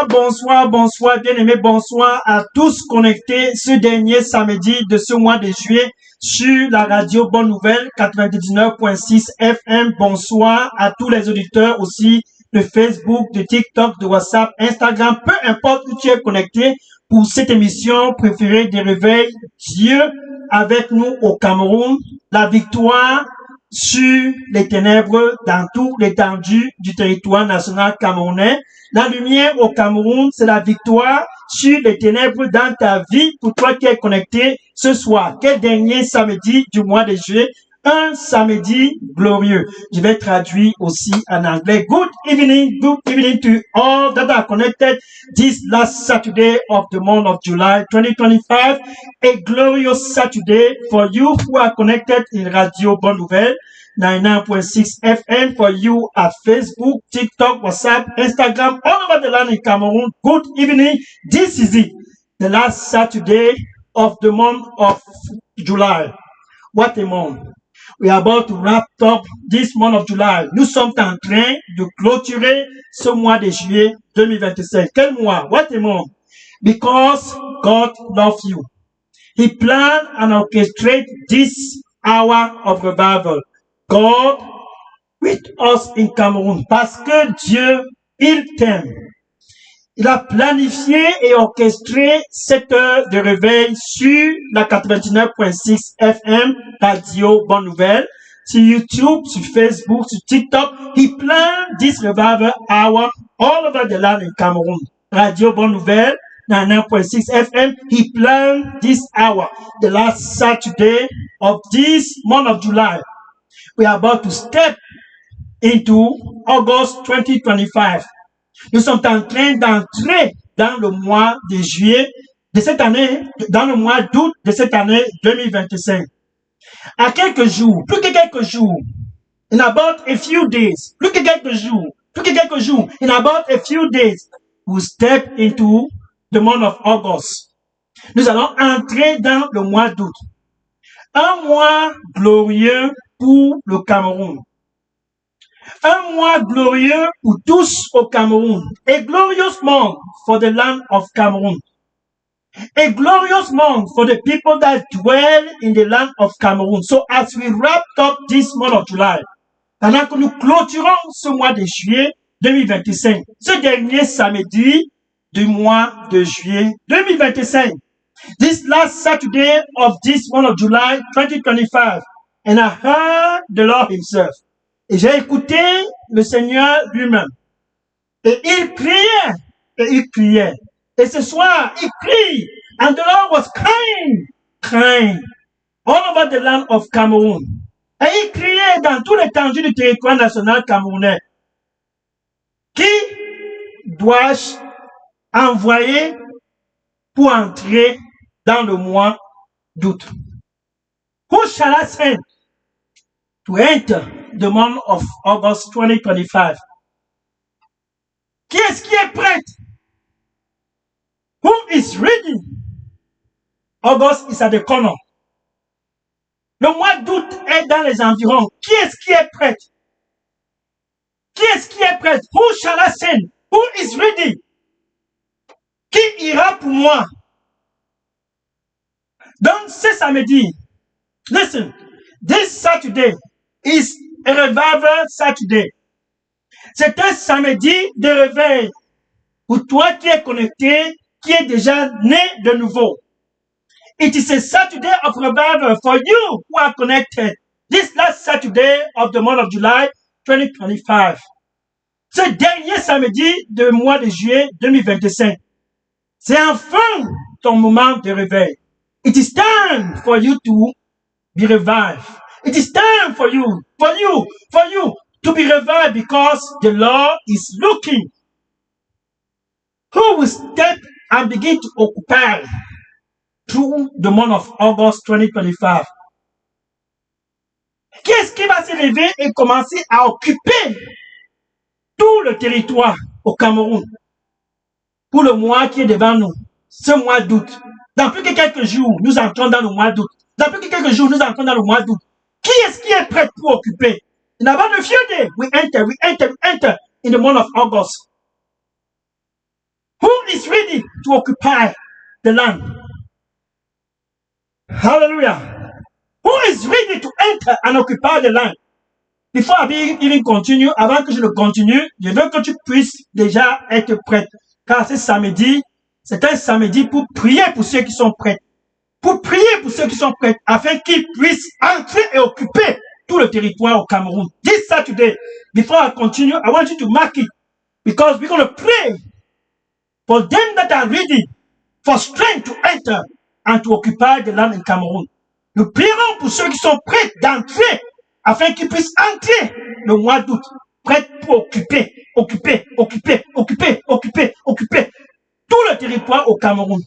Bonsoir, bien-aimés, bonsoir à tous connectés ce dernier samedi de ce mois de juillet sur la radio Bonne Nouvelle 99.6 FM. Bonsoir à tous les auditeurs aussi de Facebook, de TikTok, de WhatsApp, Instagram, peu importe où tu es connecté pour cette émission préférée des réveils. Dieu avec nous au Cameroun, la victoire sur les ténèbres dans tout l'étendue du territoire national camerounais. La lumière au Cameroun, c'est la victoire sur les ténèbres dans ta vie pour toi qui es connecté ce soir. Quel dernier samedi du mois de juillet? Un samedi glorieux. Je vais traduire aussi en anglais. Good evening to all that are connected this last Saturday of the month of July 2025. A glorious Saturday for you who are connected in Radio Bonne Nouvelle 99.6 FM, for you at Facebook, TikTok, WhatsApp, Instagram, all over the land in Cameroon. Good evening. This is it. The last Saturday of the month of July. What a month. We are about to wrap up this month of July. Nous sommes en train de clôturer ce mois de juillet 2025. Quel mois? What a month. Because God loves you. He planned and orchestrated this hour of revival. God with us in Cameroon. Parce que Dieu, il t'aime. Il a planifié et orchestré cette heure de réveil sur la 99.6 FM, Radio Bonne Nouvelle, sur YouTube, sur Facebook, sur TikTok. He planned this revival hour all over the land in Cameroon. Radio Bonne Nouvelle, 99.6 FM. He planned this hour, the last Saturday of this month of July. We are about to step into August 2025. Nous sommes en train d'entrer dans le mois de juillet de cette année, dans le mois d'août de cette année 2025. À quelques jours, plus que quelques jours, in about a few days, in about a few days, we step into the month of August. Nous allons entrer dans le mois d'août. Un mois glorieux pour le Cameroun. Un mois glorieux pour tous au Cameroun. A glorious month for the land of Cameroon. A glorious month for the people that dwell in the land of Cameroon. So as we wrap up this month of July, pendant que nous clôturons ce mois de juillet 2025, ce dernier samedi du mois de juillet 2025, this last Saturday of this month of July 2025, and I heard the Lord himself. Et j'ai écouté le Seigneur lui-même. Et il criait. Et ce soir, il crie. And the Lord was crying all over the land of Cameroon. Et il criait dans tout l'étendue du territoire national camerounais. Qui dois-je envoyer pour entrer dans le mois d'août? Who shall I send to enter the month of August 2025? Qui est-ce qui est prêt? Who is ready? August is at the corner. Le mois d'août est dans les environs. Qui est-ce qui est prêt? Who shall I send? Who is ready? Qui ira pour moi? Donc, ce samedi, listen, this Saturday is a revival Saturday. C'est un samedi de réveil pour toi qui es connecté, qui est déjà né de nouveau. It is a Saturday of revival for you who are connected. This last Saturday of the month of July 2025. Ce dernier samedi du mois de juillet 2025. C'est enfin ton moment de réveil. It is time for you to be revived. It is time for you to be revived because the Lord is looking. Who will step and begin to occupy through the month of August 2025? Qu'est-ce qui va se lever et commencer à occuper tout le territoire au Cameroun pour le mois qui est devant nous, ce mois d'août? Dans plus que quelques jours, nous entrons dans le mois d'août. Qui est-ce qui est prêt pour occuper? In about a few days, we enter in the month of August. Who is ready to occupy the land? Hallelujah. Who is ready to enter and occupy the land? Before I even continue, avant que je ne continue, je veux que tu puisses déjà être prête. Car ce samedi, c'est un samedi pour prier pour ceux qui sont prêts. Pour prier pour ceux qui sont prêts, afin qu'ils puissent entrer et occuper tout le territoire au Cameroun. This Saturday, before I continue, I want you to mark it. Because we're going to pray for them that are ready for strength to enter and to occupy the land in Cameroon. Nous prierons pour ceux qui sont prêts d'entrer afin qu'ils puissent entrer le mois d'août, prêts pour occuper tout le territoire au Cameroun.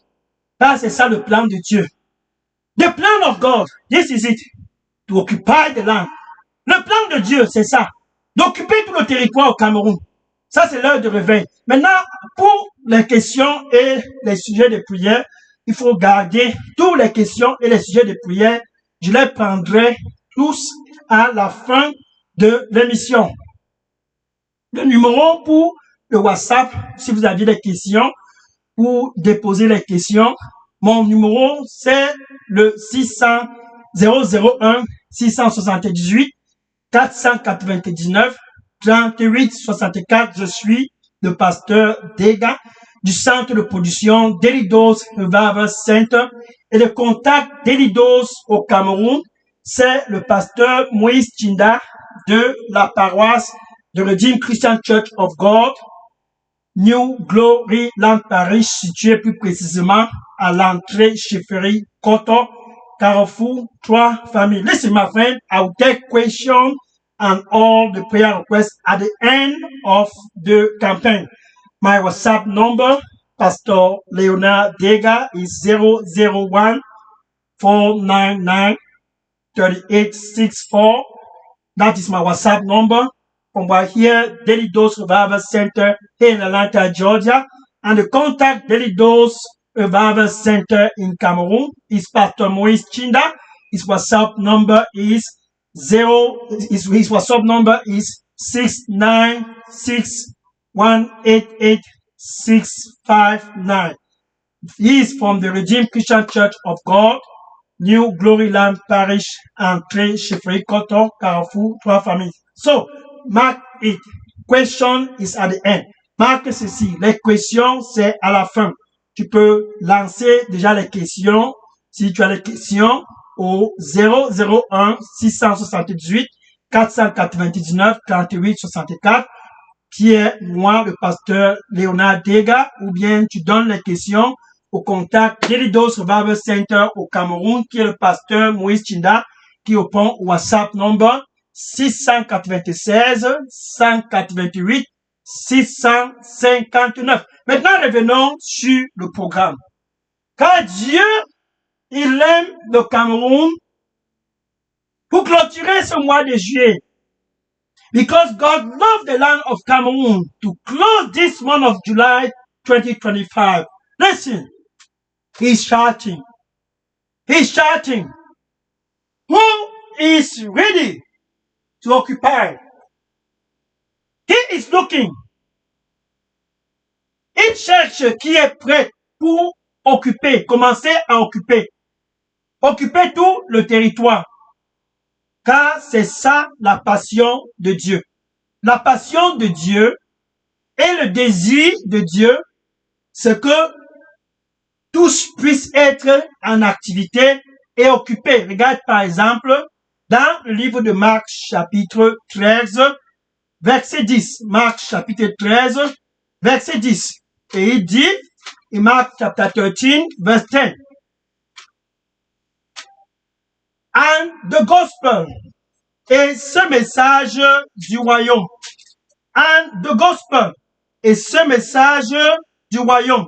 Là, c'est ça le plan de Dieu. The plan of God, this is it, to occupy the land. Le plan de Dieu, c'est ça, d'occuper tout le territoire au Cameroun. Ça, c'est l'heure de réveil. Maintenant, pour les questions et les sujets de prière, il faut garder toutes les questions et les sujets de prière. Je les prendrai tous à la fin de l'émission. Le numéro pour le WhatsApp, si vous aviez des questions, pour déposer les questions, mon numéro, c'est le 001 678 499 38 64. Je suis le pasteur Dega du centre de production Daily Dose Revival Center et le contact Daily Dose au Cameroun, c'est le pasteur Moïse Chinda de la paroisse de Redeemed Christian Church of God, New Glory Land Parish, situé plus précisément à l'entrée Chefferie Koto, Carrefour, 3 familles. Listen, my friend, I will take questions and all the prayer requests at the end of the campaign. My WhatsApp number, Pastor Leonard Dega, is 001 499 3864. That is my WhatsApp number. From right here, Daily Dose Revival Center here in Atlanta, Georgia. And the contact Daily Dose Revival Center in Cameroon is Pastor Moïse Chinda. His WhatsApp number is 696188659. He is from the Redeemed Christian Church of God, New Glory Land Parish, Entrée Chefferie Koto, Carrefour, 3 familles. So, mark it. Question is at the end. Marque ceci. Les questions, c'est à la fin. Tu peux lancer déjà les questions. Si tu as des questions, au 001 678 499 38 64. Pierre, moi, le pasteur Léonard Dega, ou bien tu donnes les questions au contact Daily Dose Revival Center au Cameroun, qui est le pasteur Moïse Chinda, qui répond au WhatsApp number 696 188 659. Maintenant, revenons sur le programme. Car Dieu, il aime le Cameroun. Pour clôturer ce mois de juillet, because God loved the land of Cameroon, to close this month of July 2025. Listen, he's shouting. He's shouting. Who is ready to occupy? He is looking. Il cherche qui est prêt pour occuper, commencer à occuper. Occuper tout le territoire. Car c'est ça la passion de Dieu. La passion de Dieu et le désir de Dieu, c'est que tous puissent être en activité et occupés. Regarde par exemple dans le livre de Marc chapitre 13, verset 10. Marc chapitre 13, verset 10. Et il dit, in Mark chapter 13, verse 10. And the gospel, et ce message du royaume. And the gospel, et ce message du royaume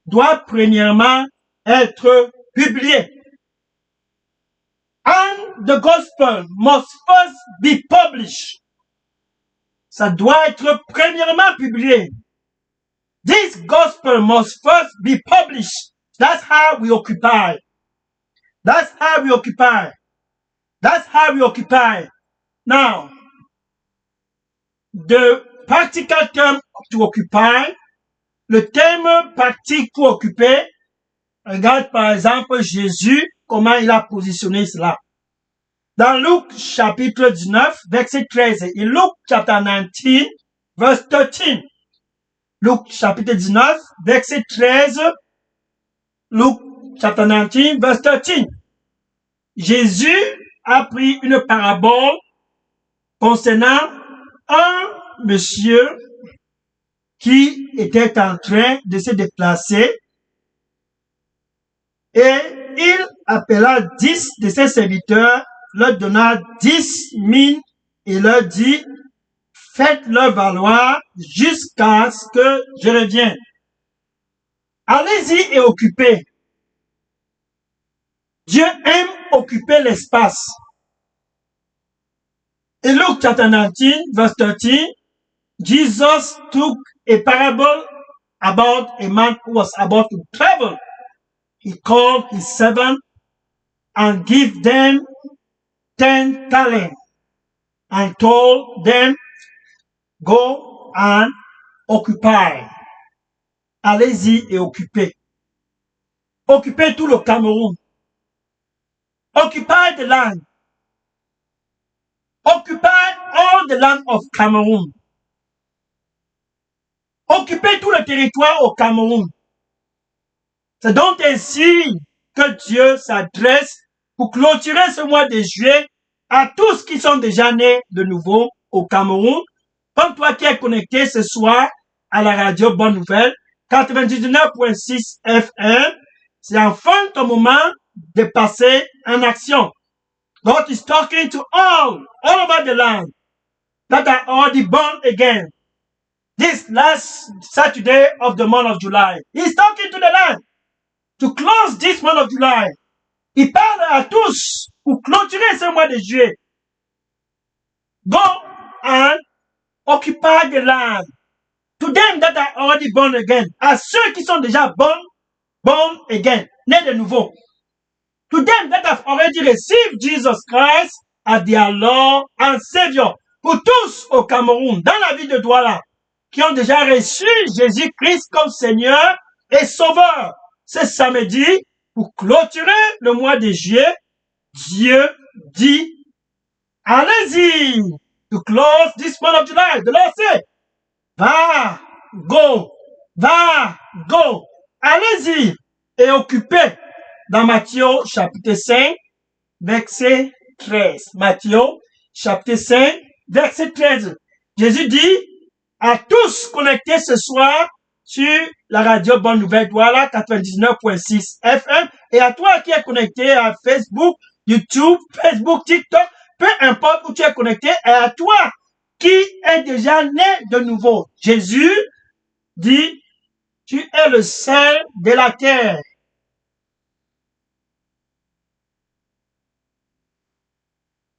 doit premièrement être publié. And the gospel must first be published. Ça doit être premièrement publié. This gospel must first be published. That's how we occupy. That's how we occupy. That's how we occupy. Now, the practical term to occupy, le thème pratique pour occuper, regarde par exemple Jésus, comment il a positionné cela. Dans Luc chapitre 19, verset 13, et Luke chapter 19, verse 13. Luc chapitre 19, verset 13, Luc chapter 19, verse 13. Jésus a pris une parabole concernant un monsieur qui était en train de se déplacer et il appela 10 de ses serviteurs, leur donna 10 000 et leur dit, faites-leur valoir jusqu'à ce que je revienne. Allez-y et occupez. Dieu aime occuper l'espace. In Luke chapter 19, verse 13, Jesus took a parable about a man who was about to travel. He called his servant and gave them 10 talents and told them, go and occupy. Allez-y et occupez. Occupez tout le Cameroun. Occupy the land. Occupy all the land of Cameroon. Occupez tout le territoire au Cameroun. C'est donc ainsi que Dieu s'adresse pour clôturer ce mois de juillet à tous qui sont déjà nés de nouveau au Cameroun, comme toi qui es connecté ce soir à la radio Bonne Nouvelle, 99.6 FM. C'est enfin ton moment de passer en action. God is talking to all over the land that are already born again. This last Saturday of the month of July, He's talking to the land to close this month of July. Il parle à tous pour clôturer ce mois de juillet. Go and occupy the land. To them that are already born again, à ceux qui sont déjà born again, nés de nouveau. To them that have already received Jesus Christ as their Lord and Savior. Pour tous au Cameroun, dans la ville de Douala, qui ont déjà reçu Jésus-Christ comme Seigneur et Sauveur. Ce samedi, pour clôturer le mois de juillet, Dieu dit, allez-y, to close this month of July. The Lord said, va, go, allez-y et occupez. Dans Matthieu chapitre 5, verset 13. Matthieu chapitre 5, verset 13. Jésus dit à tous connectés ce soir sur la radio Bonne Nouvelle Douala 99.6 FM et à toi qui es connecté à Facebook, YouTube, TikTok, peu importe où tu es connecté, et à toi qui est déjà né de nouveau. Jésus dit, tu es le sel de la terre.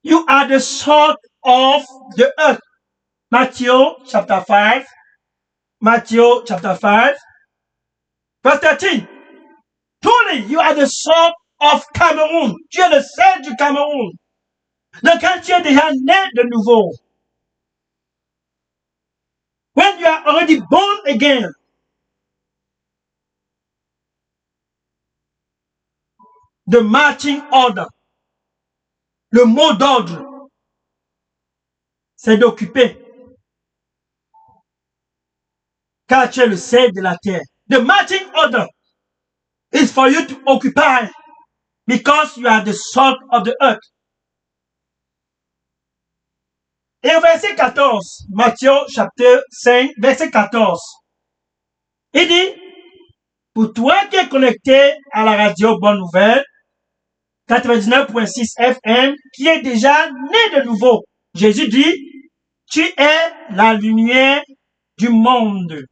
You are the salt of the earth. Matthew chapter 5, verse 13. Truly, you are the salt of Cameroon. Tu es le sel du Cameroun. Donc, quand tu es déjà né de nouveau, when you are already born again, the marching order, le mot d'ordre, c'est d'occuper. Car tu es le sel de la terre. The marching order is for you to occupy because you are the salt of the earth. Et au verset 14, Matthieu chapitre 5, verset 14, il dit, pour toi qui es connecté à la radio Bonne Nouvelle, 99.6 FM, qui est déjà né de nouveau. Jésus dit, tu es la lumière du monde.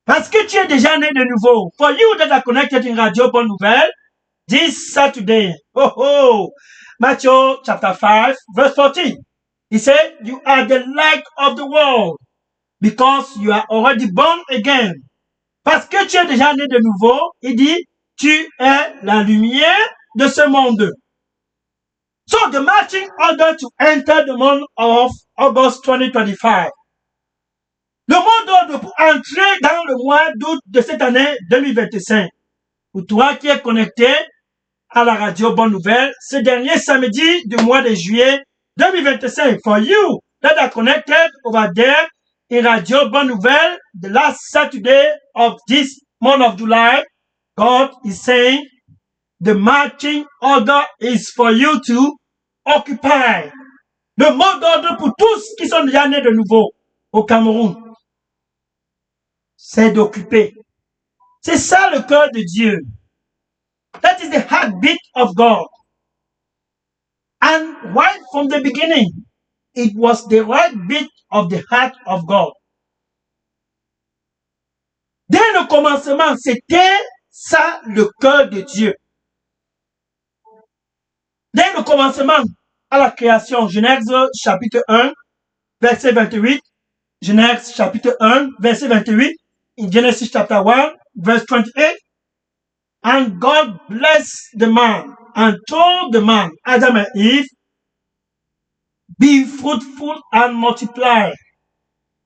Parce que tu es déjà né de nouveau. For you that are connected in Radio Bonne Nouvelle, this Saturday, Matthew chapter 5, verse 14. He said, you are the light of the world because you are already born again. Parce que tu es déjà né de nouveau, il dit, tu es la lumière de ce monde. So the marching order to enter the month of August 2025. Le mot d'ordre pour entrer dans le mois d'août de cette année 2025. Pour toi qui es connecté à la radio Bonne Nouvelle, ce dernier samedi du mois de juillet 2025. For you that are connected over there in Radio Bonne Nouvelle, the last Saturday of this month of July, God is saying, the marching order is for you to occupy. Le mot d'ordre pour tous qui sont déjà nés de nouveau au Cameroun, c'est d'occuper. C'est ça le cœur de Dieu. That is the heartbeat of God. And right from the beginning, it was the right beat of the heart of God. Dès le commencement, c'était ça le cœur de Dieu. Dès le commencement à la création, Genèse chapitre 1, verset 28, Genèse chapitre 1, verset 28, in Genesis chapter 1, verse 28, and God blessed the man and told the man, Adam and Eve, be fruitful and multiply.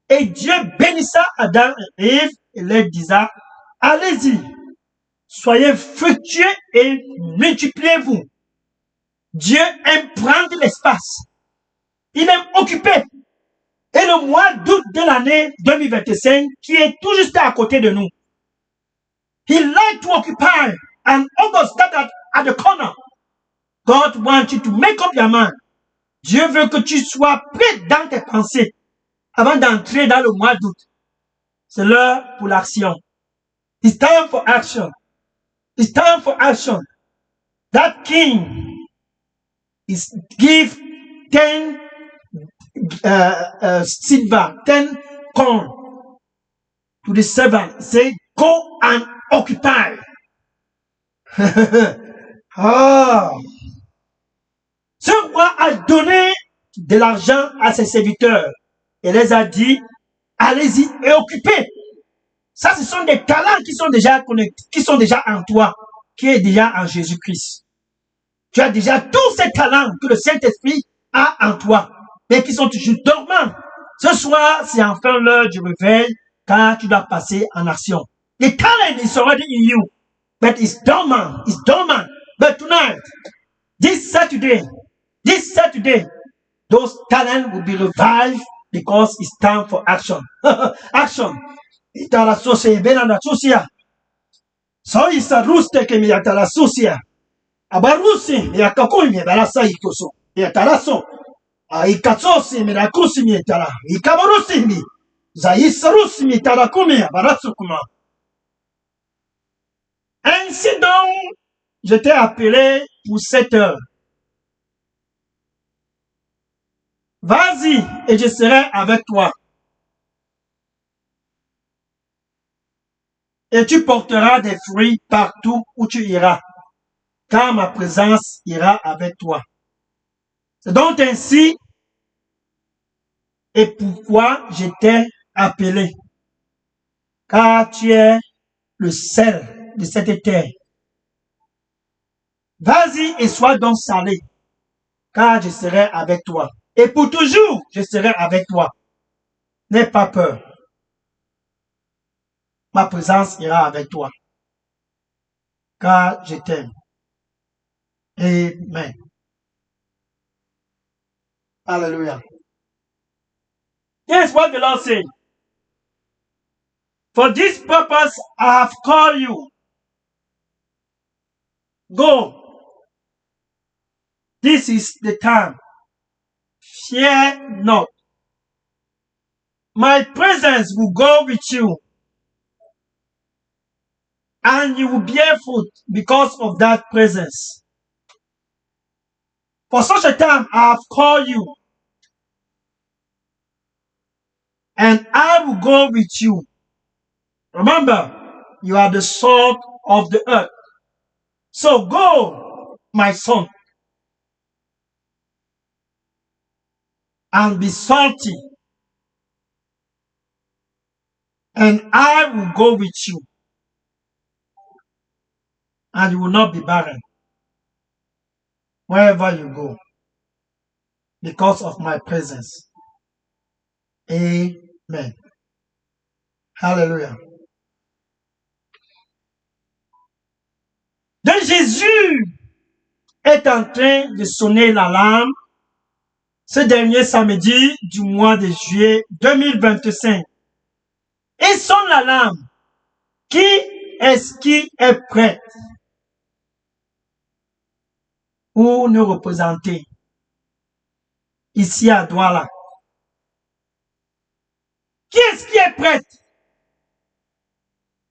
Et Dieu bénissa Adam et Ève et leur disa, allez-y, soyez fructueux et multipliez-vous. Dieu aime prendre l'espace. Il aime occuper. Et le mois d'août de l'année 2025, qui est tout juste à côté de nous, He likes to occupy, and August that at the corner. God wants you to make up your mind. Dieu veut que tu sois prêt dans tes pensées avant d'entrer dans le mois d'août. C'est l'heure pour l'action. It's time for action. It's time for action. That king is give 10 silver, 10 corn to the servant. Say, go and occupy. Ah. Ce roi a donné de l'argent à ses serviteurs et les a dit, allez-y et occupez. Ça, ce sont des talents qui sont déjà connectés, qui sont déjà en toi, qui est déjà en Jésus-Christ. Tu as déjà tous ces talents que le Saint-Esprit a en toi, mais qui sont toujours dormants. Ce soir, c'est enfin l'heure du réveil, car tu dois passer en action. The talent is already in you, but it's dormant. It's dormant. But tonight, this Saturday, those talents will be revived because it's time for action. Action. Itala sosia, benanda sosia. So isa ruste ke mi atala sosia. Abarusi mi akakoi mi barasa ikoso. Mi atalaso. Ikatsosi mi rakusi mi etala. Ikabarusi mi. Zaisa rusi mi tarakumi abarasukuma. Ainsi donc, je t'ai appelé pour cette heure. Vas-y et je serai avec toi. Et tu porteras des fruits partout où tu iras, car ma présence ira avec toi. C'est donc ainsi et pourquoi je t'ai appelé, car tu es le sel de cette terre. Vas-y et sois donc salé, car je serai avec toi. Et pour toujours, je serai avec toi. N'aie pas peur. Ma présence ira avec toi, car je t'aime. Amen. Hallelujah. Here's what the Lord said. For this purpose I have called you. Go. This is the time. Fear not. My presence will go with you. And you will bear fruit because of that presence. For such a time I have called you. And I will go with you. Remember, you are the salt of the earth. So go, my son, and be salty. And I will go with you. And you will not be barren wherever you go because of my presence. Amen. Alléluia. Donc Jésus est en train de sonner l'alarme ce dernier samedi du mois de juillet 2025. Et sonne l'alarme. Qui est-ce qui est prêt pour nous représenter ici à Douala? Qui est-ce qui est prêt?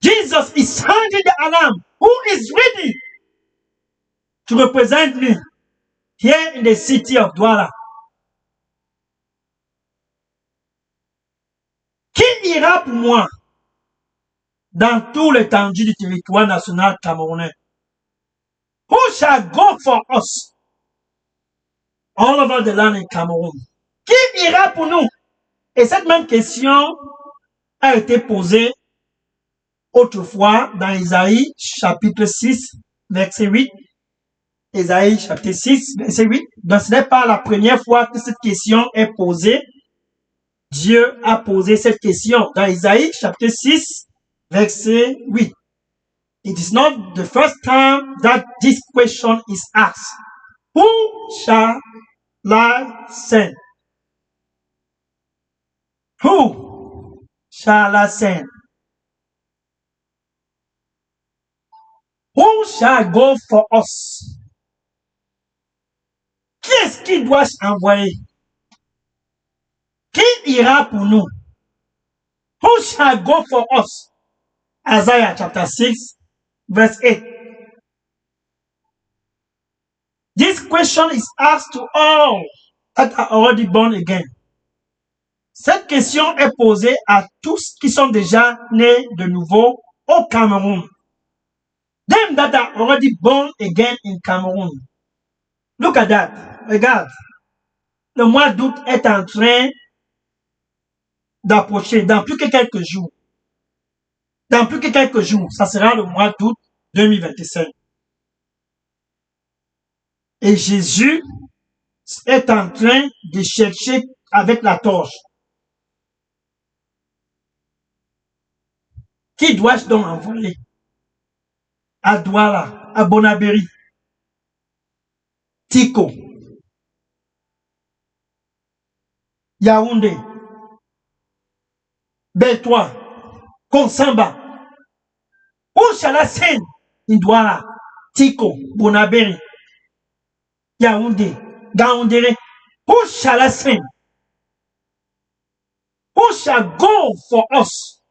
Jesus is sounding the alarm. Who is ready to represent me here in the city of Douala? Qui ira pour moi dans tout l'étendue du territoire national camerounais? Who shall go for us all over the land in Cameroon? Qui ira pour nous? Et cette même question a été posée autrefois dans Isaïe chapitre 6, verset 8. Isaïe chapitre 6, verset 8. Donc ce n'est pas la première fois que cette question est posée. Dieu a posé cette question dans Isaïe chapitre 6, verset 8. It is not the first time that this question is asked. Who shall I send? Who shall I send? Who shall go for us? Qui est-ce qui doit envoyer? Qui ira pour nous? Who shall go for us? Isaiah chapter 6, verse 8. This question is asked to all that are already born again. Cette question est posée à tous qui sont déjà nés de nouveau au Cameroun. Them that are already born again in Cameroon. Look at that. Regarde. Le mois d'août est en train d'approcher dans plus que quelques jours. Dans plus que quelques jours, ça sera le mois d'août 2025. Et Jésus est en train de chercher avec la torche. Qui dois-je donc envoyer? À Douala, à Bonaberi, Tiko, Yaoundé, Beltois, Konsamba. Où shall I send in Douala, Tiko, Bonaberi, Yaoundé, Gaoundéré? Who shall I send? Who shall go for us?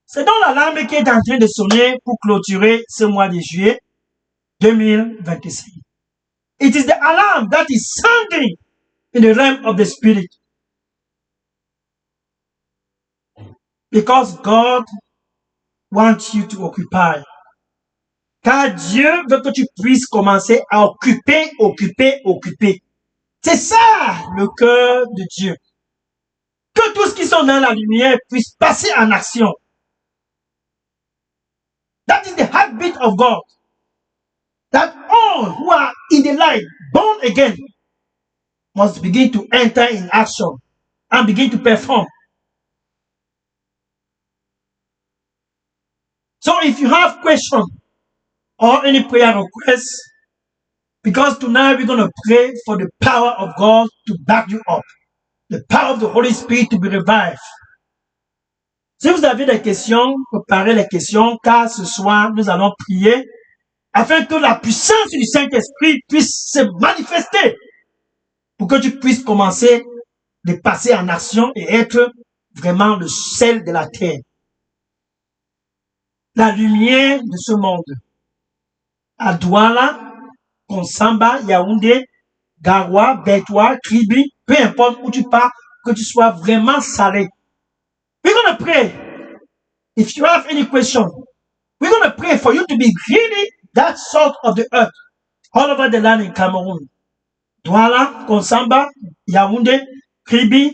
C'est donc l'alarme qui est en train de sonner pour clôturer ce mois de juillet 2025. It is the alarm that is sounding in the realm of the spirit. Because God wants you to occupy. Car Dieu veut que tu puisses commencer à occuper. C'est ça le cœur de Dieu. Que tous qui sont dans la lumière puissent passer en action. That is the heartbeat of God. That all who are in the light, born again, must begin to enter in action and begin to perform. So if you have questions or any prayer requests, because tonight we're going to pray for the power of God to back you up, the power of the Holy Spirit to be revived. Si vous avez des questions, préparez les questions, car ce soir, nous allons prier afin que la puissance du Saint-Esprit puisse se manifester pour que tu puisses commencer de passer en action et être vraiment le sel de la terre. La lumière de ce monde. À Douala, Konsamba, Yaoundé, Garoua, Beltois, Kribi, peu importe où tu pars, que tu sois vraiment salé. We're going to pray. If you have any question, we're going to pray for you to be really that salt of the earth all over the land in Cameroon. Douala, Konsamba, Yaoundé, Kribi,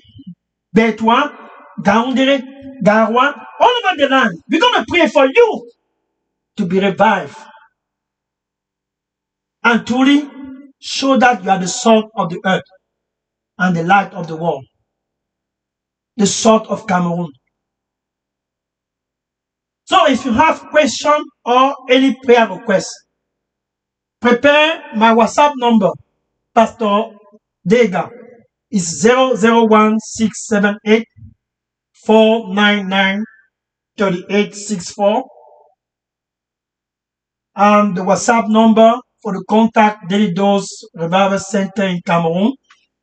Beltois, Gaoundéré, Garoua, all over the land. We're going to pray for you to be revived and truly show that you are the salt of the earth and the light of the world. the south of Cameroon. So if you have question or any prayer request, prepare my WhatsApp number, Pastor Dega. It's 001-678 499-3864. And the WhatsApp number for the contact Daily Dose Revival Center in Cameroon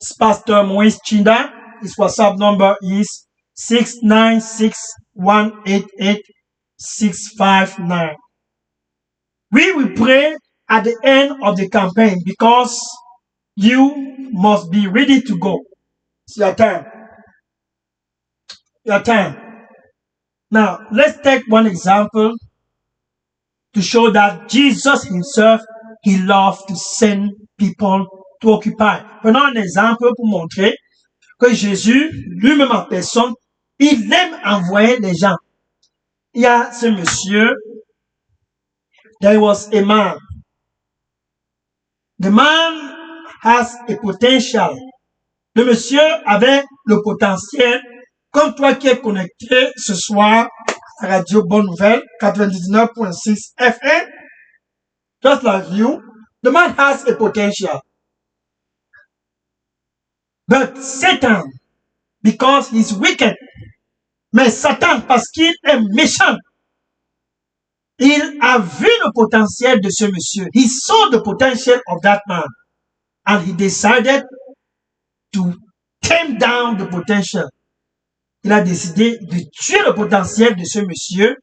is Pastor Moise Chinda. His WhatsApp number is 696-188-659. We will pray at the end of the campaign because you must be ready to go. It's your time. Your time. Now, let's take one example to show that Jesus himself, he loved to send people to occupy. Prenons un exemple pour montrer que Jésus, lui-même en personne, il aime envoyer les gens. Il y a ce monsieur, there was a man. The man has a potential. Le monsieur avait le potentiel, comme toi qui es connecté ce soir à Radio Bonne Nouvelle, 99.6 FM, just like you, the man has a potential. But Satan, because he's wicked, mais Satan, parce qu'il est méchant, il a vu le potentiel de ce monsieur. He saw the potential of that man. And he decided to tame down the potential. Il a décidé de tuer le potentiel de ce monsieur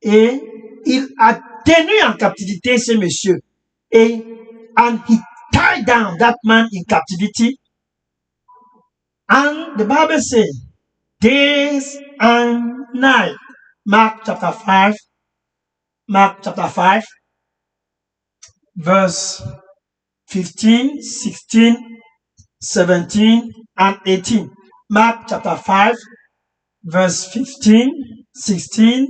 et il a tenu en captivité ce monsieur. And he tied down that man in captivity. And the Bible says, days and night. Mark chapter 5, verse 15, 16, 17, and 18. Mark chapter 5, verse 15, 16,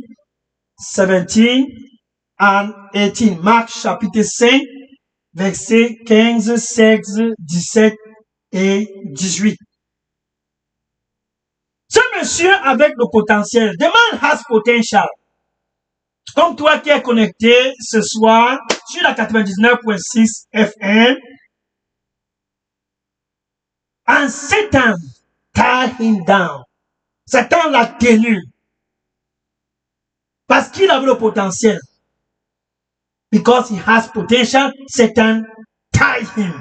17, and 18. Marc chapitre 5, versets 15, 16, 17 et 18. Ce monsieur avec le potentiel, the man has potential. Comme toi qui es connecté ce soir sur la 99.6 FM, and Satan tied him down. Satan l'a tenu parce qu'il avait le potentiel. Because he has potential, Satan tied him.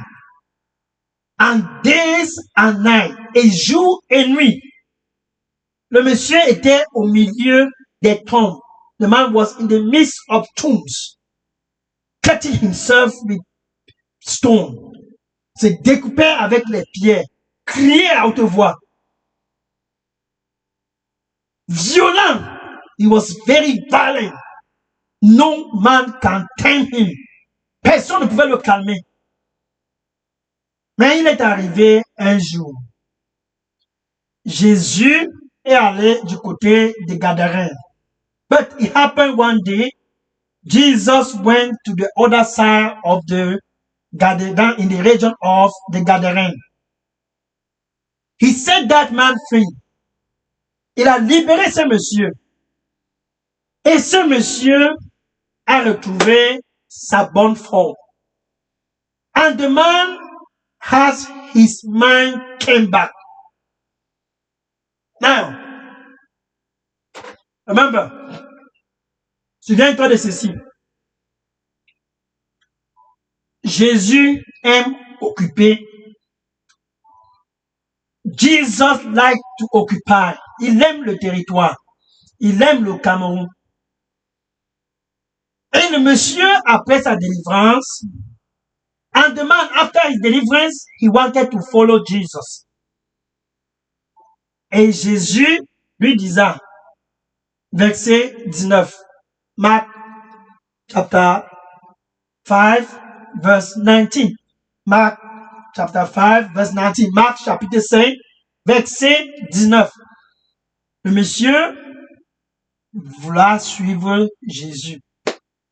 And days and night, et jour et nuit. Le monsieur était au milieu des tombes. The man was in the midst of tombs, cutting himself with stone. Se découpait avec les pierres, criait à haute voix. Violent. He was very violent. No man can tame him. Personne ne pouvait le calmer. Mais il est arrivé un jour. Jésus est allé du côté des Gadaréens. But it happened one day, Jesus went to the other side of the Gadarenes, in the region of the Gadarenes. He set that man free. Il a libéré ce monsieur. Et ce monsieur a retrouvé sa bonne forme. And the man has his mind came back. Now, remember, souviens-toi de ceci. Jésus aime occuper. Jesus like to occupy. Il aime le territoire. Il aime le Cameroun. Et le monsieur, après sa délivrance, and the man, after his deliverance, he wanted to follow Jesus. Et Jésus lui disait, verset 19, Mark chapter 5, verse 19. Mark chapter 5, verse 19. Marc chapitre 5, verset 19. Le monsieur voulait suivre Jésus.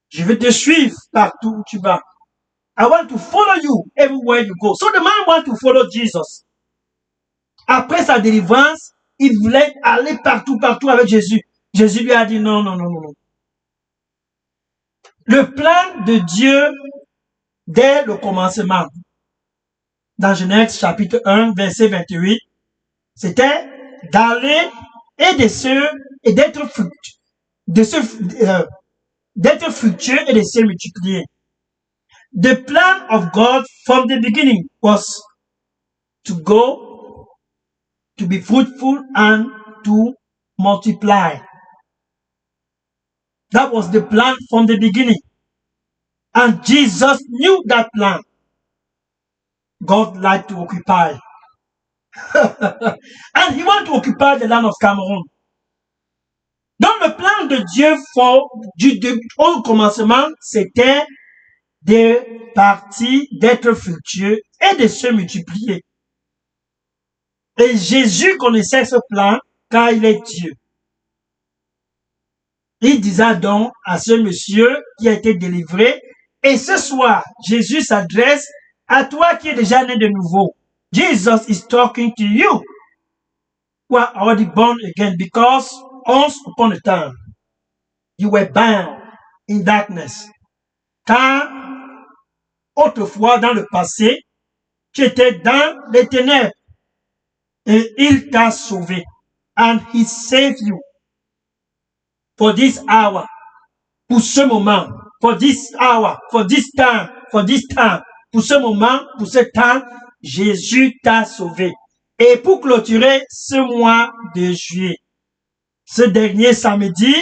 Je vais te suivre partout où tu vas. I want to follow you everywhere you go. So the man want to follow Jesus. Après sa délivrance, Il voulait aller partout avec Jésus. Jésus lui a dit non, non, non, non, non. Le plan de Dieu, dès le commencement, dans Genèse chapitre 1, verset 28, c'était d'aller et d'être fructueux et de se multiplier. The plan of God from the beginning was to go, to be fruitful and to multiply. That was the plan from the beginning. And Jesus knew that plan. God liked to occupy. And he wanted to occupy the land of Cameroon. Donc le plan de Dieu au commencement, c'était de partir, d'être fructueux et de se multiplier. Et Jésus connaissait ce plan car il est Dieu. Il disait donc à ce monsieur qui a été délivré, et ce soir, Jésus s'adresse à toi qui es déjà né de nouveau. Jesus is talking to you who are already born again, because once upon a time, you were bound in darkness. Car autrefois, dans le passé, tu étais dans les ténèbres et il t'a sauvé. And he saved you for this hour, pour ce moment, for this hour, for this time, pour ce moment, pour ce temps, Jésus t'a sauvé. Et pour clôturer ce mois de juillet, ce dernier samedi,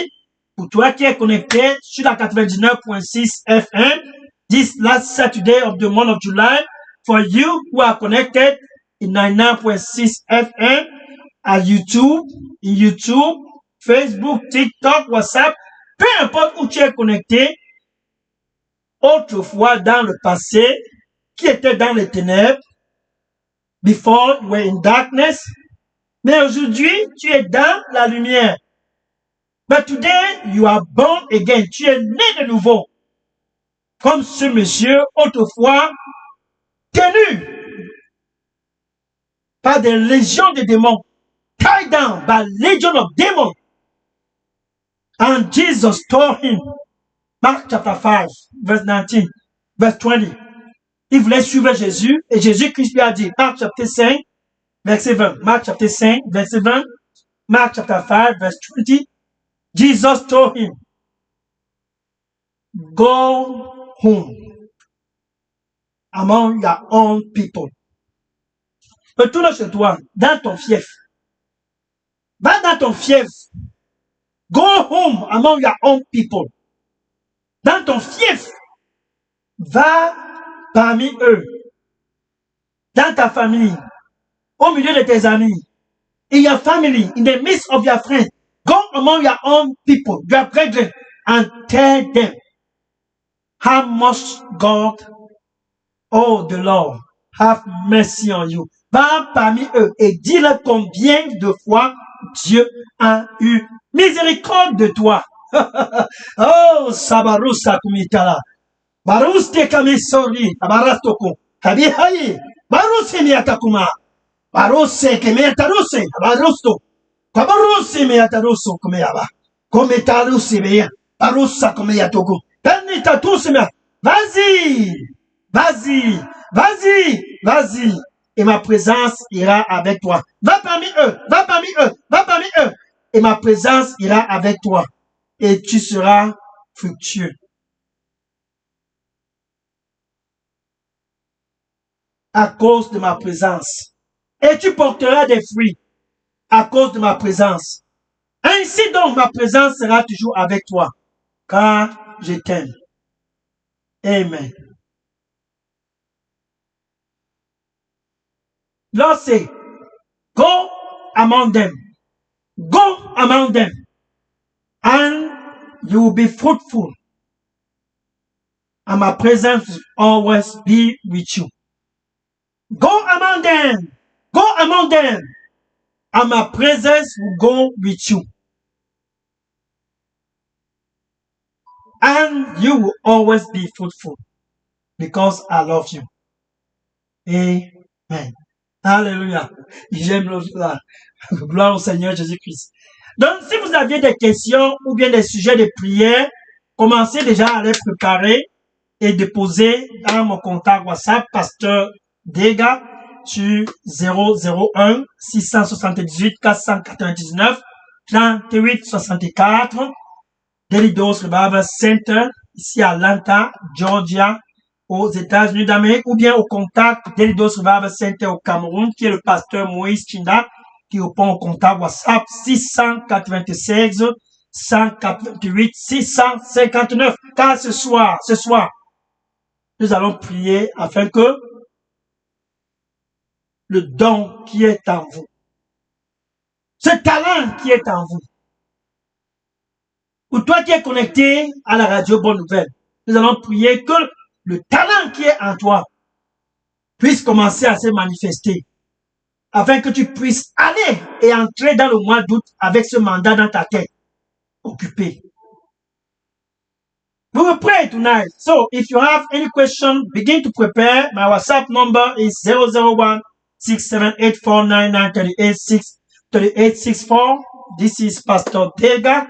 pour toi qui es connecté sur la 99.6 FM, this last Saturday of the month of July, for you who are connected in 99.6 FM, à YouTube, Facebook, TikTok, WhatsApp, peu importe où tu es connecté, autrefois dans le passé, qui était dans les ténèbres, before you were in darkness, mais aujourd'hui, tu es dans la lumière. But today, you are born again. Tu es né de nouveau. Comme ce monsieur, autrefois, tenu par des légions de démons, tied down by legion of demons. And Jesus told him, Mark chapter 5, verse 19, verse 20. Il voulait suivre Jésus et Jésus-Christ lui a dit, Mark chapter 5, verset 20, Mark chapter 5, verset 20, Mark chapter 5, verse 20, Jesus told him, go home among your own people. Retourne chez toi, dans ton fief. Va dans ton fief. Go home among your own people. Dans ton fief. Va parmi eux. Dans ta famille. Au milieu de tes amis. In your family. In the midst of your friends. Go among your own people, your brethren, and tell them how much God, oh the Lord, have mercy on you. Va parmi eux et dis-leur combien de fois Dieu a eu miséricorde de toi. Oh, Sabarusa Kumitala. Baruste Kamisori, Abarastoko, Kabihayi, Baruse Miatakuma, Baruse Kemiataruse, Barusto. Kabarusi me yataruso come yaba. Come tarusi me barusa come yatogo. Penita tusi me. Vas-y, vas-y, vas-y, vas-y. Et ma présence ira avec toi. Va parmi eux, va parmi eux, va parmi eux. Et ma présence ira avec toi. Et tu seras fructueux. À cause de ma présence. Et tu porteras des fruits. À cause de ma présence. Ainsi donc, ma présence sera toujours avec toi, car je t'aime. Amen. Lord say, go among them. Go among them. And you will be fruitful. And my presence will always be with you. Go among them. Go among them. And my presence will go with you. And you will always be fruitful because I love you. Amen. Alléluia. J'aime le là. Gloire au Seigneur Jésus-Christ. Donc, si vous aviez des questions ou bien des sujets de prière, commencez déjà à les préparer et déposer dans mon contact WhatsApp, Pasteur Dega, sur 001 678 499 38 64, Daily Dose Revival Center, ici à Atlanta, Georgia, aux États-Unis d'Amérique, ou bien au contact Daily Dose Revival Center au Cameroun, qui est le pasteur Moïse Chinda, qui répond au contact WhatsApp 696 188 659. Car ce soir, nous allons prier afin que le don qui est en vous, ce talent qui est en vous, ou toi qui es connecté à la radio Bonne Nouvelle, nous allons prier que le talent qui est en toi puisse commencer à se manifester, afin que tu puisses aller et entrer dans le mois d'août avec ce mandat dans ta tête, occupé. We will pray tonight. So, if you have any question, begin to prepare. My WhatsApp number is 001 678493864. This is Pastor Dega,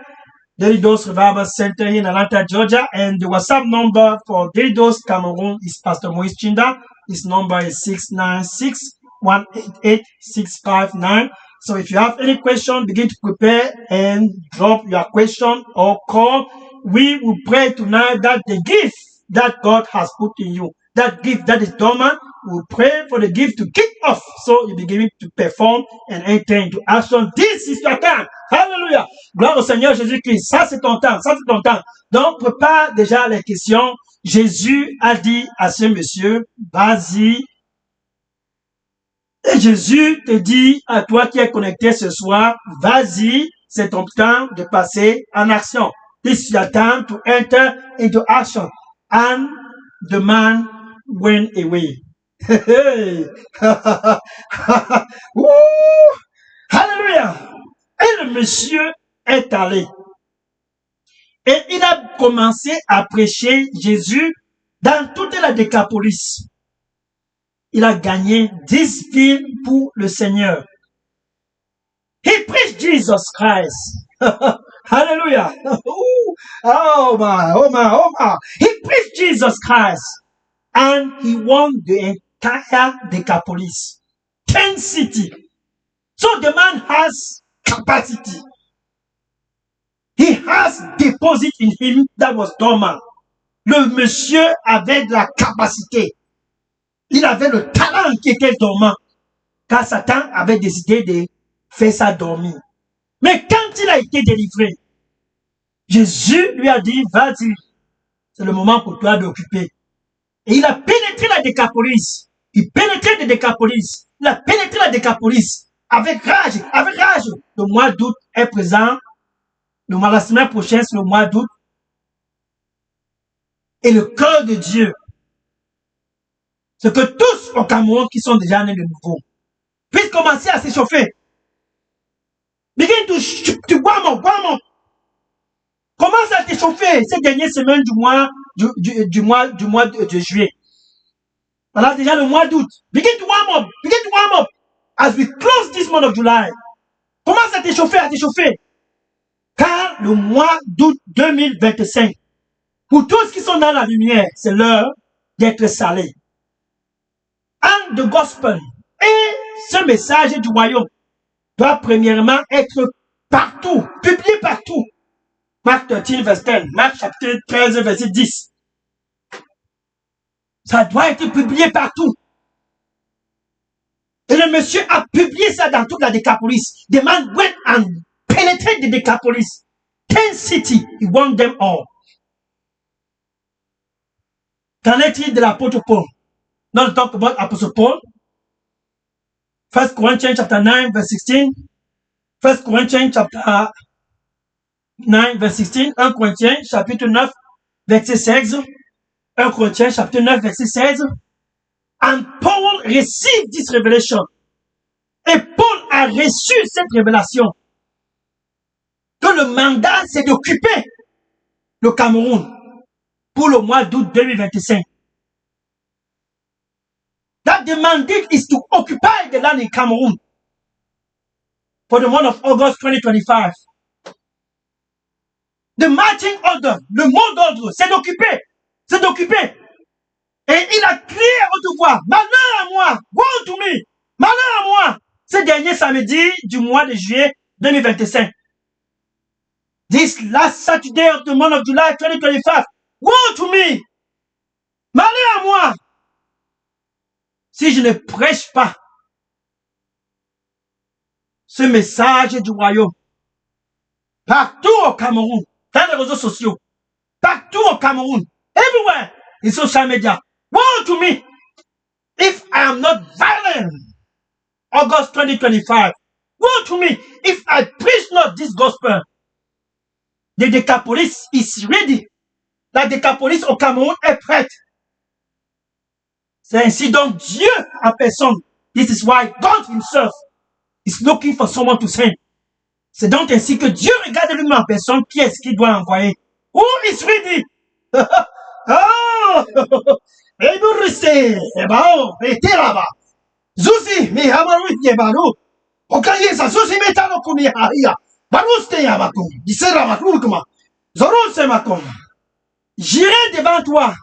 Daily Dose Revival Center in Atlanta, Georgia. And the WhatsApp number for Daily Dose Cameroon is Pastor Moïse Chinda. His number is 696-188-659. So if you have any question, begin to prepare and drop your question or call. We will pray tonight that the gift that God has put in you, that gift that is dormant, we will pray for the gift to kick off so you begin to perform and enter into action. This is your time. Hallelujah. Gloire au Seigneur Jésus-Christ. Ça c'est ton temps. Ça c'est ton temps. Donc prépare déjà les questions. Jésus a dit à ce monsieur, vas-y. Et Jésus te dit à toi qui es connecté ce soir, vas-y, c'est ton temps de passer en action. This is your time to enter into action. And the man went away. Hallelujah. Et le monsieur est allé. Et il a commencé à prêcher Jésus dans toute la Décapolis. Il a gagné 10 villes pour le Seigneur. He preached Jesus Christ. Hallelujah. Oh my. He preached Jesus Christ. And he won the entire Decapolis. 10 cities. So the man has capacity. He has deposit in him that was dormant. Le monsieur avait de la capacité. Il avait le talent qui était dormant. Car Satan avait décidé de faire ça dormir. Mais quand il a été délivré, Jésus lui a dit, vas-y, c'est le moment pour toi d'occuper. Et il a pénétré la Décapolis. Il pénétrait la Décapolis. Il a pénétré la Décapolis. Avec rage. Le mois d'août est présent. La semaine prochaine, c'est le mois d'août. Et le cœur de Dieu, c'est que tous au Cameroun qui sont déjà nés de nouveau puissent commencer à s'échauffer. Begin to warm up. Commence à t'échauffer ces dernières semaines du mois de juillet. Voilà déjà le mois d'août. Begin to warm up. As we close this month of July. Commence à t'échauffer. Car le mois d'août 2025, pour tous qui sont dans la lumière, c'est l'heure d'être salés. And the gospel et ce message du royaume doit premièrement être partout, publié partout. Marc 13, verset 10. Marc chapitre 13, verset 10. Ça doit être publié partout. Et le monsieur a publié ça dans toute la Décapolis. The man went and penetrated the Decapolis. 10 cities, he won them all. Qu'en est-il de l'apôtre Paul? Now talk about Apostle Paul. 1 Corinthians chapter 9, verse 16. 1 Corinthians chapter 9, verse 16. 1 Corinthiens chapitre 9, verset 16. 1 Corinthiens chapitre 9, verset 16. And Paul received this revelation. Et Paul a reçu cette révélation. Que le mandat, c'est d'occuper le Cameroun pour le mois d'août 2025. That the mandate is to occupy the land in Cameroon for the month of August 2025. The marching order, le mot d'ordre, c'est d'occuper. C'est d'occuper. Et il a crié à haute voix, malheur à moi, woe to me, malheur à moi, ce dernier samedi du mois de juillet 2025. This last Saturday of the month of July 2025, woe to me, malheur à moi, si je ne prêche pas ce message du royaume partout au Cameroun, dans les réseaux sociaux, partout au Cameroun, everywhere in social media. Woe to me if I am not violent. August 2025. Woe to me if I preach not this gospel. The Decapolis is ready. La Decapolis au Cameroun est prête. C'est ainsi donc Dieu en personne. This is why God himself is looking for someone to send. C'est donc ainsi que Dieu regarde lui-même en personne qui est-ce qu'il doit envoyer. Who is ready? Oh! Eburiste, ebao, ete là-bas. Zuzi, mi hamaru yebaru. Okaye sa zuzi metano kumi haia. Baruste yabakum. Disera makurukuma. Zorose makum. J'irai devant toi.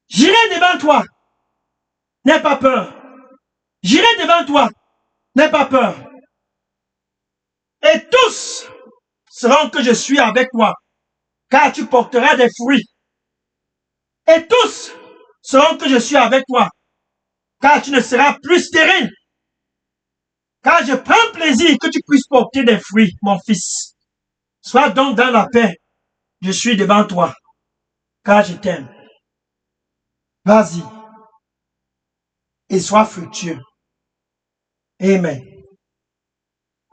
J'irai devant toi. N'aie pas peur. J'irai devant toi. N'aie pas peur. Et tous sauront que je suis avec toi, car tu porteras des fruits. Et tous sauront que je suis avec toi, car tu ne seras plus stérile. Car je prends plaisir que tu puisses porter des fruits, mon fils. Sois donc dans la paix. Je suis devant toi, car je t'aime. Vas-y et sois fructueux. Amen.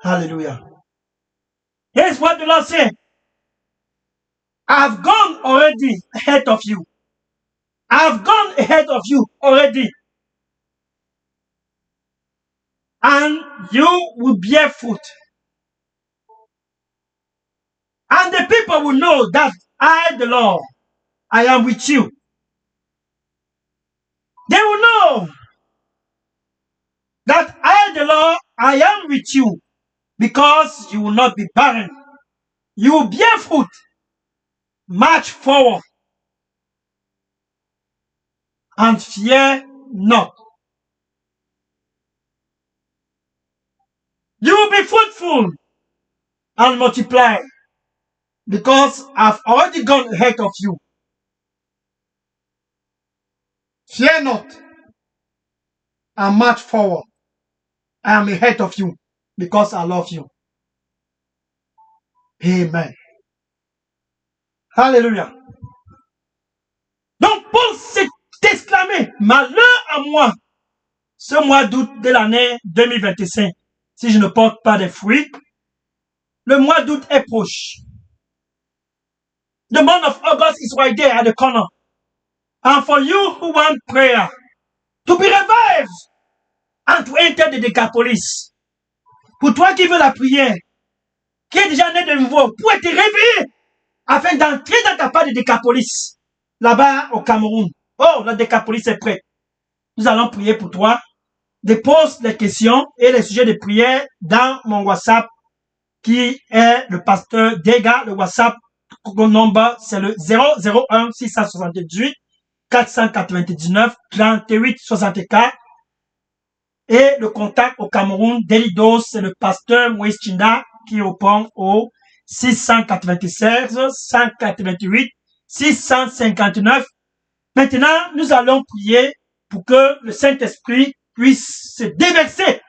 Hallelujah. Here's what the Lord said. I've gone already ahead of you. I've gone ahead of you already. And you will bear fruit. And the people will know that I, the Lord, I am with you. They will know that I, the Lord, I am with you, because you will not be barren. You will bear fruit. March forward. And fear not. You will be fruitful and multiply, because I've already gone ahead of you. Fear not and march forward. I am ahead of you because I love you. Amen. Hallelujah. Donc, Paul s'est exclamé, malheur à moi, ce mois d'août de l'année 2025, si je ne porte pas des fruits. Le mois d'août est proche. The month of August is right there at the corner. And for you who want prayer to be revived and to enter the Decapolis, pour toi qui veux la prière, qui est déjà né de nouveau, pour être réveillé, afin d'entrer dans ta part de Decapolis, là-bas au Cameroun. Oh, la Decapolis est prête. Nous allons prier pour toi. Dépose les questions et les sujets de prière dans mon WhatsApp, qui est le pasteur Dega. Le WhatsApp, le number, c'est le 001 678 499 38 64. Et le contact au Cameroun, Delidos, c'est le pasteur Moïse Chinda, qui répond au 696 188 659. Maintenant, nous allons prier pour que le Saint-Esprit puisse se déverser,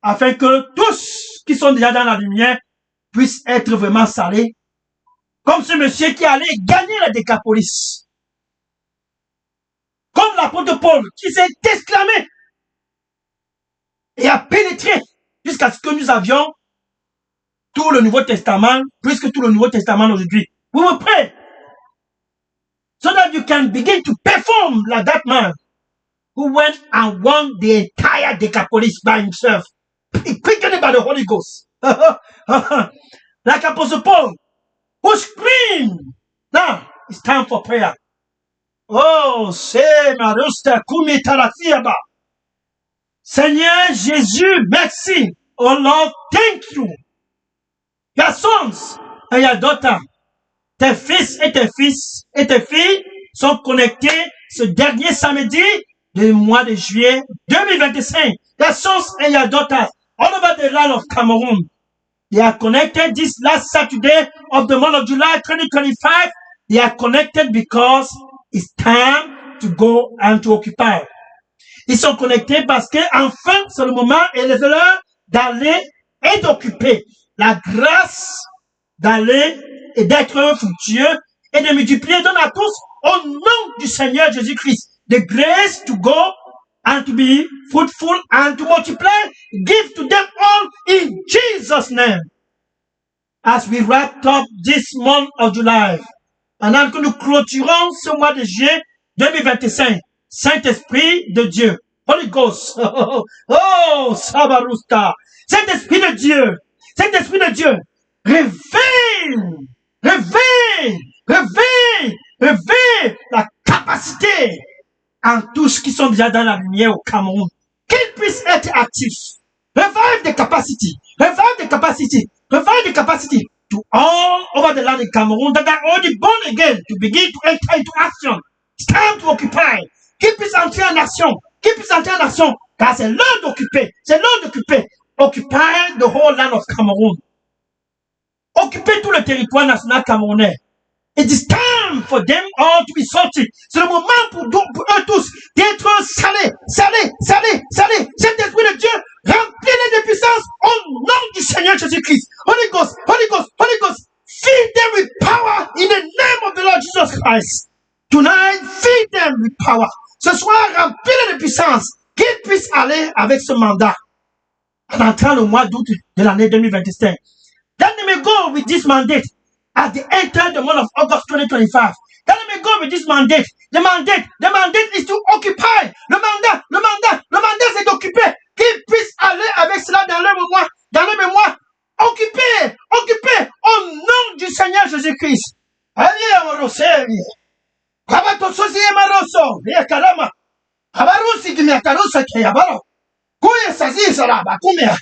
afin que tous qui sont déjà dans la lumière puissent être vraiment salés, comme ce monsieur qui allait gagner la Décapolis, comme l'apôtre Paul qui s'est exclamé et a pénétré jusqu'à ce que nous avions tout le Nouveau Testament, plus que tout le Nouveau Testament aujourd'hui. We will pray so that you can begin to perform like that man who went and won the entire Decapolis by himself, quickened by the Holy Ghost. Like Apostle Paul, who screamed, now it's time for prayer. Oh, c'est Marusta Kumitalafiaba. Seigneur Jésus, merci. Oh Lord, thank you. Your sons and your daughter, tes fils et tes filles sont connectés ce dernier samedi du mois de juillet 2025. Your sons and your daughters all over the land of Cameroon. They are connected this last Saturday of the month of July 2025. They are connected because it's time to go and to occupy. Ils sont connectés parce que enfin c'est le moment et l'heure d'aller et d'occuper. La grâce d'aller et d'être fructueux et de multiplier donne à tous au nom du Seigneur Jésus-Christ. The grace to go and to be fruitful and to multiply, give to them all in Jesus' name. As we wrap up this month of July, pendant que nous clôturons ce mois de juillet 2025, Saint-Esprit de Dieu, Holy Ghost, oh, Sabarusta, Saint-Esprit de Dieu, Saint-Esprit de Dieu, réveille, réveille, réveille, réveille la capacité en tous qui sont déjà dans la lumière au Cameroun, qu'ils puissent être actifs. Revive the capacity, revive the capacity, revive the capacity to all over the land in Cameroon that are already born again to begin to enter into action. It's time to occupy. Qu'ils puissent entrer en action, qu'ils puissent entrer en action, car c'est l'heure d'occuper, c'est l'heure d'occuper. Occupy the whole land of Cameroon. Occuper tout le territoire national camerounais. It is time for them all to be salty. C'est le moment pour eux tous d'être salés, salés, salés, salés. Cet esprit de Dieu, remplis-les de puissance au nom du Seigneur Jésus-Christ. Holy Ghost, Holy Ghost, Holy Ghost. Feed them with power in the name of the Lord Jesus Christ. Tonight, feed them with power. Ce soir, remplis-les de puissance, qu'ils puissent aller avec ce mandat en entrant le mois d'août de l'année 2025. Then they may go with this mandate at the end of the month of August 2025. Then they may go with this mandate. The mandate is to occupy. Le mandat c'est d'occuper. Qu'ils puissent aller avec cela dans le mémoire. Occuper au nom du Seigneur Jésus-Christ. Allez, amoroseli. Kabatososi emaroso. Yakarama. Abarusi gimiatarusa kayabaro. Kuya saziza la bakumia.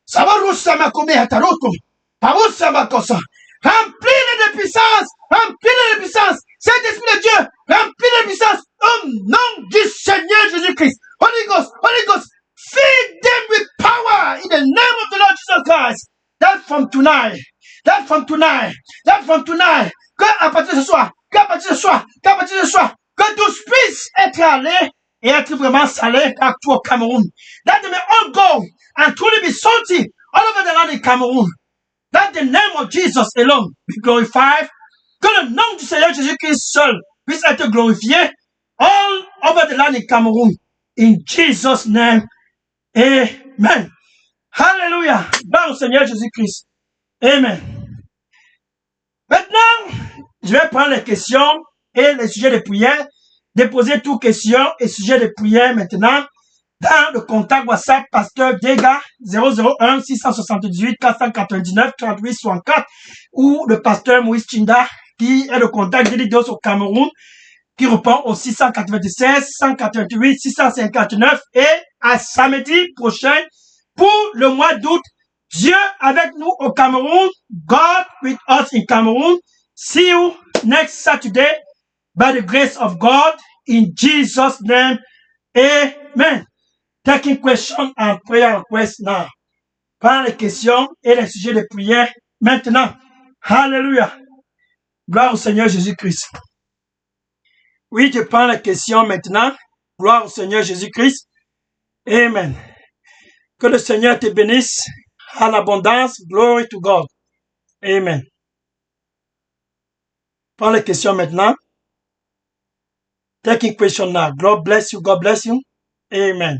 Sabarusa makumia taruko. Parusa makosa. Remplis-les de puissance, remplis-les de puissance. Saint-Esprit de Dieu, remplis-les de puissance au nom du Seigneur Jésus-Christ. Holy Ghost, feed them with power in the name of the Lord Jesus Christ. That from tonight, que à partir de ce soir, que tous puissent être allés et être vraiment salés partout au Cameroun. That they may all go and truly be salty all over the land in Cameroon. That the name of Jesus alone be glorified. Que le nom du Seigneur Jésus-Christ seul puisse être glorifié all over the land in Cameroon. In Jesus' name, amen. Hallelujah. Gloire au Seigneur Jésus-Christ. Amen. Maintenant, je vais prendre les questions et les sujets de prière. Déposer toutes questions et sujets de prière maintenant dans le contact WhatsApp Pasteur Dega 001 678 499 38 64 ou le Pasteur Moïse Chinda qui est le contact d'Elidos au Cameroun qui répond au 696 188 659 et à samedi prochain pour le mois d'août. Dieu avec nous au Cameroun. God with us in Cameroon. See you next Saturday by the grace of God in Jesus' name. Amen. Taking question and prayer request now. Prends les questions et les sujets de prière maintenant. Hallelujah. Gloire au Seigneur Jésus-Christ. Oui, je prends les questions maintenant. Gloire au Seigneur Jésus-Christ. Amen. Que le Seigneur te bénisse à l'abondance. Glory to God. Amen. Prends les questions maintenant. Taking question now. God bless you. God bless you. Amen.